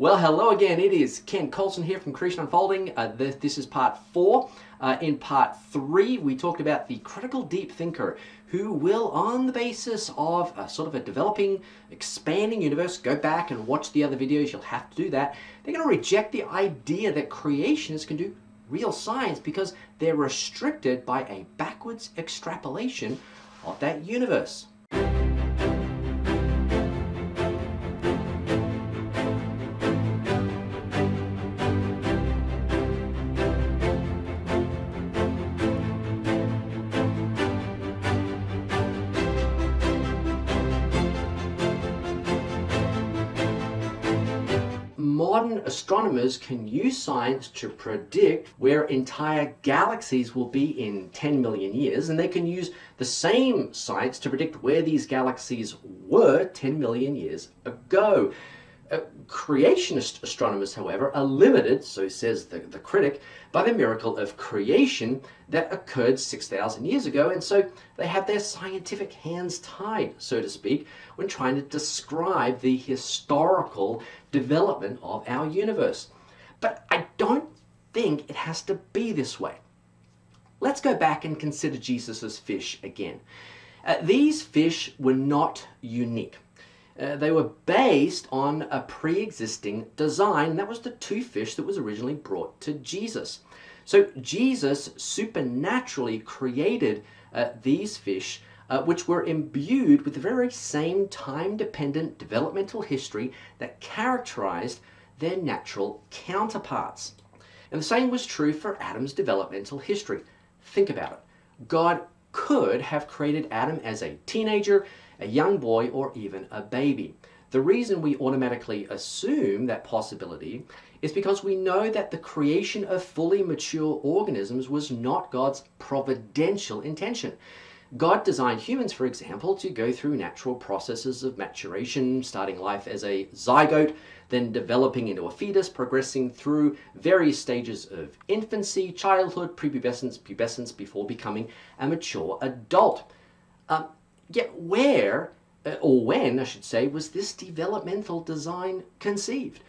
Well, hello again. It is Ken Colson here from Creation Unfolding. This is part 4. In part 3, we talked about the critical deep thinker who will, on the basis of sort of a developing, expanding universe, go back and watch the other videos. You'll have to do that. They're going to reject the idea that creationists can do real science because they're restricted by a backwards extrapolation of that universe. Modern astronomers can use science to predict where entire galaxies will be in 10 million years, and they can use the same science to predict where these galaxies were 10 million years ago. Creationist astronomers, however, are limited, so says the critic, by the miracle of creation that occurred 6,000 years ago, and so they have their scientific hands tied, so to speak, when trying to describe the historical development of our universe. But I don't think it has to be this way. Let's go back and consider Jesus' fish again. These fish were not unique. They were based on a pre-existing design. That was the 2 fish that was originally brought to Jesus. So Jesus supernaturally created these fish, which were imbued with the very same time-dependent developmental history that characterized their natural counterparts. And the same was true for Adam's developmental history. Think about it. God could have created Adam as a teenager, a young boy, or even a baby. The reason we automatically assume that possibility is because we know that the creation of fully mature organisms was not God's providential intention. God designed humans, for example, to go through natural processes of maturation, starting life as a zygote, then developing into a fetus, progressing through various stages of infancy, childhood, prepubescence, pubescence, before becoming a mature adult. Yet where, or when I should say, was this developmental design conceived?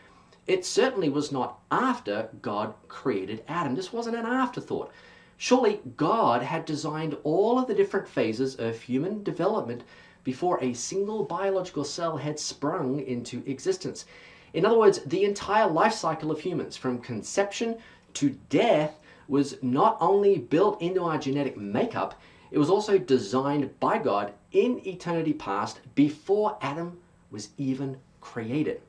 It certainly was not after God created Adam. This wasn't an afterthought. Surely God had designed all of the different phases of human development before a single biological cell had sprung into existence. In other words, the entire life cycle of humans, from conception to death, was not only built into our genetic makeup, it was also designed by God in eternity past before Adam was even created.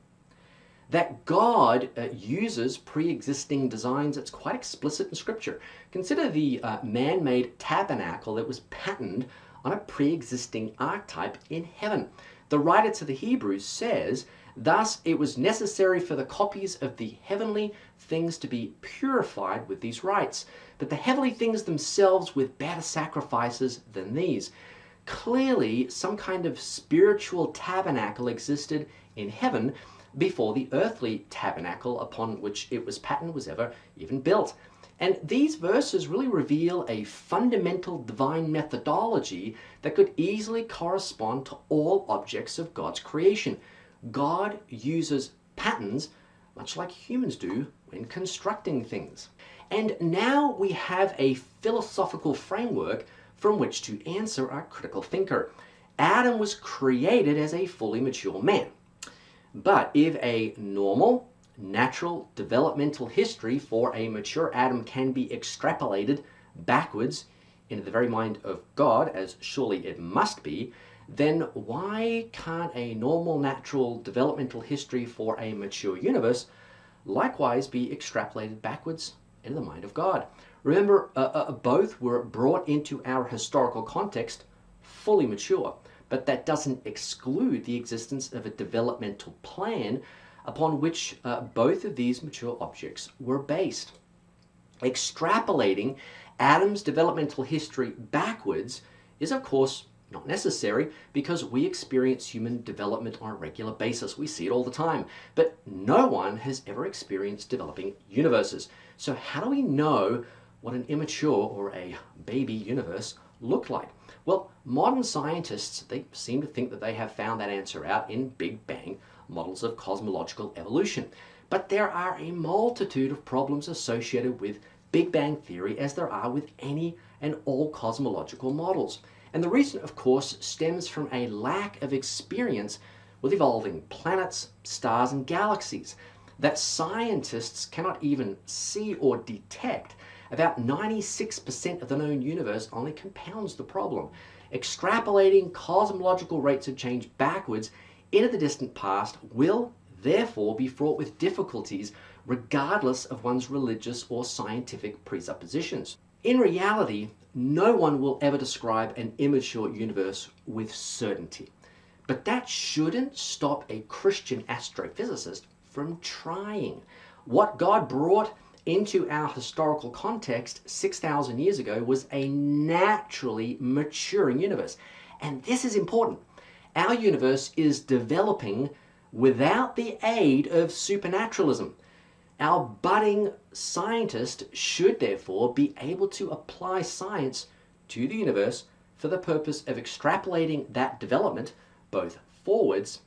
That God uses pre-existing designs, it's quite explicit in Scripture. Consider the man-made tabernacle that was patterned on a pre-existing archetype in heaven. The writer to the Hebrews says, "Thus it was necessary for the copies of the heavenly things to be purified with these rites, but the heavenly things themselves with better sacrifices than these." Clearly, some kind of spiritual tabernacle existed in heaven before the earthly tabernacle upon which it was patterned was ever even built. And these verses really reveal a fundamental divine methodology that could easily correspond to all objects of God's creation. God uses patterns much like humans do when constructing things. And now we have a philosophical framework from which to answer our critical thinker. Adam was created as a fully mature man. But if a normal, natural developmental history for a mature Adam can be extrapolated backwards into the very mind of God, as surely it must be, then why can't a normal, natural developmental history for a mature universe likewise be extrapolated backwards into the mind of God? Remember, both were brought into our historical context fully mature, but that doesn't exclude the existence of a developmental plan upon which both of these mature objects were based. Extrapolating Adam's developmental history backwards is, of course, not necessary because we experience human development on a regular basis. We see it all the time. But no one has ever experienced developing universes. So how do we know what an immature or a baby universe looked like? Well, modern scientists, they seem to think that they have found that answer out in Big Bang models of cosmological evolution. But there are a multitude of problems associated with Big Bang Theory, as there are with any and all cosmological models. And the reason, of course, stems from a lack of experience with evolving planets, stars, and galaxies that scientists cannot even see or detect. About 96% of the known universe only compounds the problem. Extrapolating cosmological rates of change backwards into the distant past will therefore be fraught with difficulties regardless of one's religious or scientific presuppositions. In reality, no one will ever describe an immature universe with certainty. But that shouldn't stop a Christian astrophysicist from trying. What God brought into our historical context 6,000 years ago was a naturally maturing universe. And this is important. Our universe is developing without the aid of supernaturalism. Our budding scientist should therefore be able to apply science to the universe for the purpose of extrapolating that development both forwards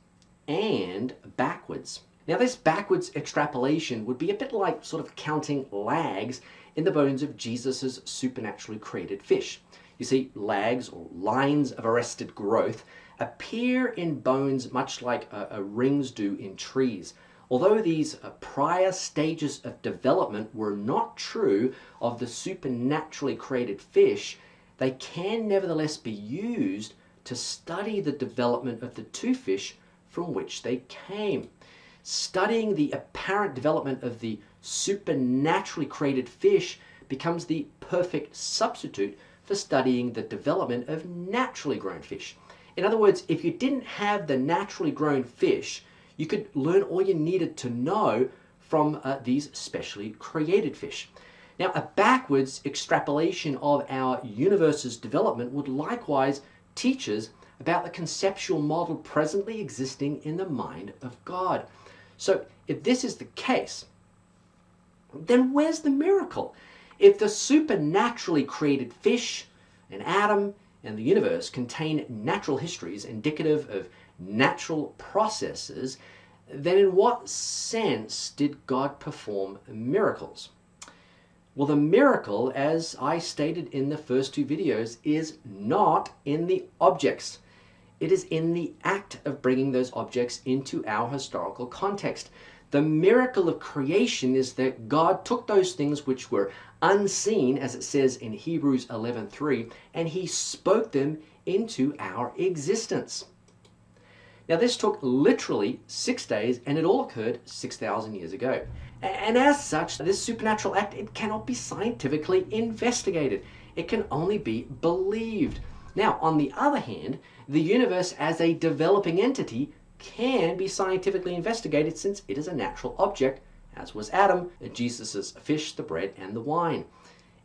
and backwards. Now, this backwards extrapolation would be a bit like sort of counting lags in the bones of Jesus' supernaturally created fish. You see, lags or lines of arrested growth appear in bones much like rings do in trees. Although these prior stages of development were not true of the supernaturally created fish, they can nevertheless be used to study the development of the two fish from which they came. Studying the apparent development of the supernaturally created fish becomes the perfect substitute for studying the development of naturally grown fish. In other words, if you didn't have the naturally grown fish, you could learn all you needed to know from these specially created fish. Now, a backwards extrapolation of our universe's development would likewise teach us about the conceptual model presently existing in the mind of God. So, if this is the case, then where's the miracle? If the supernaturally created fish and Adam and the universe contain natural histories indicative of natural processes, then in what sense did God perform miracles? Well, the miracle, as I stated in the first two videos, is not in the objects. It is in the act of bringing those objects into our historical context. The miracle of creation is that God took those things which were unseen, as it says in Hebrews 11:3, and He spoke them into our existence. Now, this took literally 6 days, and it all occurred 6,000 years ago. And as such, this supernatural act, it cannot be scientifically investigated. It can only be believed. Now, on the other hand, the universe as a developing entity can be scientifically investigated since it is a natural object, as was Adam, Jesus' fish, the bread, and the wine.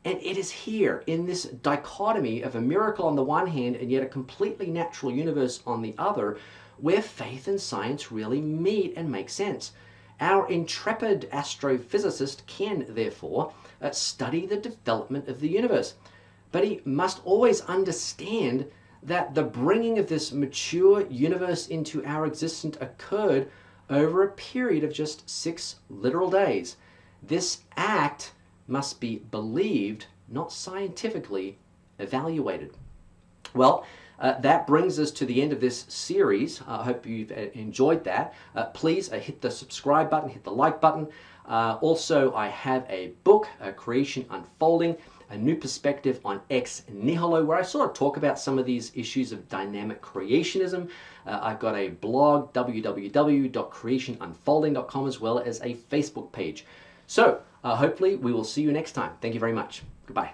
And it is here, in this dichotomy of a miracle on the one hand and yet a completely natural universe on the other, where faith and science really meet and make sense. Our intrepid astrophysicist can, therefore, study the development of the universe. But he must always understand that the bringing of this mature universe into our existence occurred over a period of just 6 literal days. This act must be believed, not scientifically evaluated. Well, that brings us to the end of this series. I hope you've enjoyed that. Please hit the subscribe button, hit the like button. Also, I have a book, Creation Unfolding, a new perspective on ex nihilo, where I sort of talk about some of these issues of dynamic creationism. I've got a blog, www.creationunfolding.com, as well as a Facebook page. So, hopefully we will see you next time. Thank you very much. Goodbye.